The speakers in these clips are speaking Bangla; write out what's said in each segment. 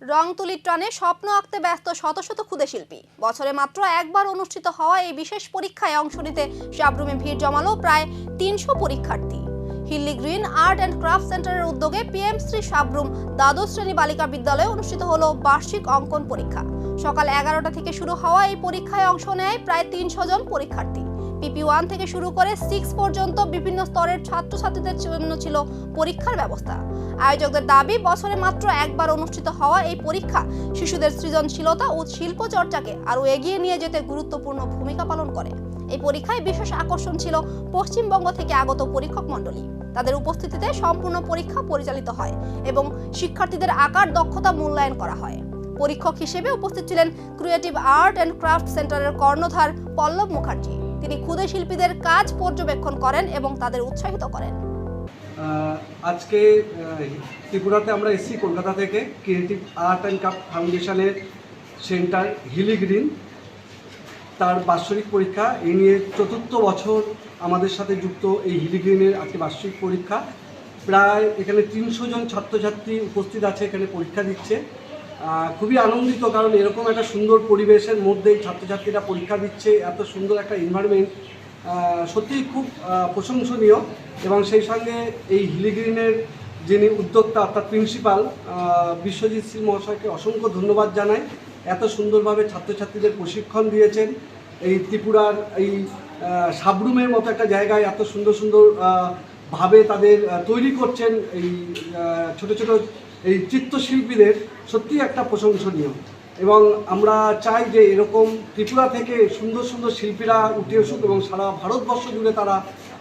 রং তুলির টানে স্বপ্ন আঁকতে ব্যস্ত শত শত ক্ষুদে শিল্পী। বছরে মাত্র একবার অনুষ্ঠিত হওয়া এই বিশেষ পরীক্ষায় অংশ নিতে সাবরুমে ভিড় জমালো প্রায় ৩০০ পরীক্ষার্থী। হিল্লি গ্রিন আর্ট অ্যান্ড ক্রাফট সেন্টারের উদ্যোগে পিএম শ্রী সাবরুম দ্বাদশ শ্রেণী বালিকা বিদ্যালয়ে অনুষ্ঠিত হলো বার্ষিক অঙ্কন পরীক্ষা। সকাল ১১টা থেকে শুরু হওয়া এই পরীক্ষায় অংশ নেয় প্রায় ৩০০ জন পরীক্ষার্থী। PP1 থেকে শুরু করে 6 পর্যন্ত বিভিন্ন স্তরের ছাত্রছাত্রীদের জন্য ছিল পরীক্ষার ব্যবস্থা। আয়োজকদের দাবি, বছরে মাত্র একবার অনুষ্ঠিত হওয়া এই পরীক্ষা শিশুদের সৃজনশীলতা ও শিল্প চর্চাকে আরও এগিয়ে নিয়ে যেতে গুরুত্বপূর্ণ ভূমিকা পালন করে। এই পরীক্ষায় বিশেষ আকর্ষণ ছিল পশ্চিমবঙ্গ থেকে আগত পরীক্ষক মণ্ডলী। তাদের উপস্থিতিতে সম্পূর্ণ পরীক্ষা পরিচালিত হয় এবং শিক্ষার্থীদের আঁকার দক্ষতা মূল্যায়ন করা হয়। পরীক্ষক হিসেবে উপস্থিত ছিলেন ক্রিয়েটিভ আর্ট অ্যান্ড ক্রাফট সেন্টারের কর্ণধার পল্লব মুখার্জি। তিনি ক্ষুদে শিল্পীদের কাজ পর্যবেক্ষণ করেন এবং তাদের উৎসাহিত করেন। আজকে ত্রিপুরাতে আমরা এসেছি কলকাতা থেকে ক্রিয়েটিভ আর্ট অ্যান্ড ক্রাফট ফাউন্ডেশনের সেন্টার হিলি গ্রিন, তার বাৎসরিক পরীক্ষা। এই নিয়ে ৪র্থ বছর আমাদের সাথে যুক্ত এই হিলি গ্রিনের আজকে বার্ষিক পরীক্ষা। প্রায় এখানে ৩০০ জন ছাত্রছাত্রী উপস্থিত আছে, এখানে পরীক্ষা দিচ্ছে। খুবই আনন্দিত, কারণ এরকম একটা সুন্দর পরিবেশের মধ্যেই ছাত্রছাত্রীরা পরীক্ষা দিচ্ছে, এত সুন্দর একটা এনভায়রনমেন্ট সত্যিই খুব প্রশংসনীয়। এবং সেই সঙ্গে এই হিলি গ্রিনের যিনি উদ্যোক্তা অর্থাৎ প্রিন্সিপাল বিশ্বজিৎ শীল মহাশয়কে অসংখ্য ধন্যবাদ জানাই। এত সুন্দরভাবে ছাত্রছাত্রীদের প্রশিক্ষণ দিয়েছেন। এই ত্রিপুরার এই সাবরুমের মতো একটা জায়গায় এত সুন্দর সুন্দর ভাবে তাদের তৈরি করছেন এই ছোট ছোট এই চিত্রশিল্পীদের, সত্যি একটা প্রশংসনীয়। এবং আমরা চাই যে এরকম ত্রিপুরা থেকে সুন্দর সুন্দর শিল্পীরা উঠে আসুক এবং সারা ভারতবর্ষ জুড়ে তারা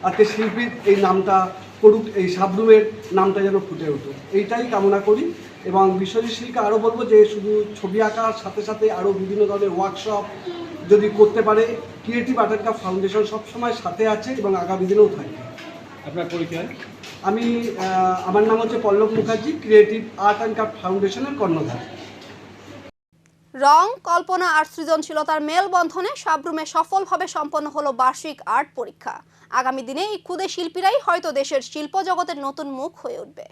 আজকে শিল্পীর এই নামটা করুক, এই সাবরুমের নামটা যেন ফুটে উঠুক, এইটাই কামনা করি। এবং বিশ্বজিৎ শীলকে আরও বলবো যে শুধু ছবি আঁকার সাথে সাথে আরও বিভিন্ন ধরনের ওয়ার্কশপ যদি করতে পারে, creative art and craft foundation সবসময় সাথে আছে এবং আগামী দিনেও থাকবে। আপনার পরিচয়? আমার নাম হচ্ছে Pallab Mukherjee, creative art and craft ফাউন্ডেশনের কর্ণধার। রং, কল্পনা আর সৃজনশীলতার মেলবন্ধনে সাবরুমে সফলভাবে সম্পন্ন হলো বার্ষিক আর্ট পরীক্ষা। আগামী দিনে এই ক্ষুদে শিল্পীরাই হয়তো দেশের শিল্প জগতের নতুন মুখ হয়ে উঠবে।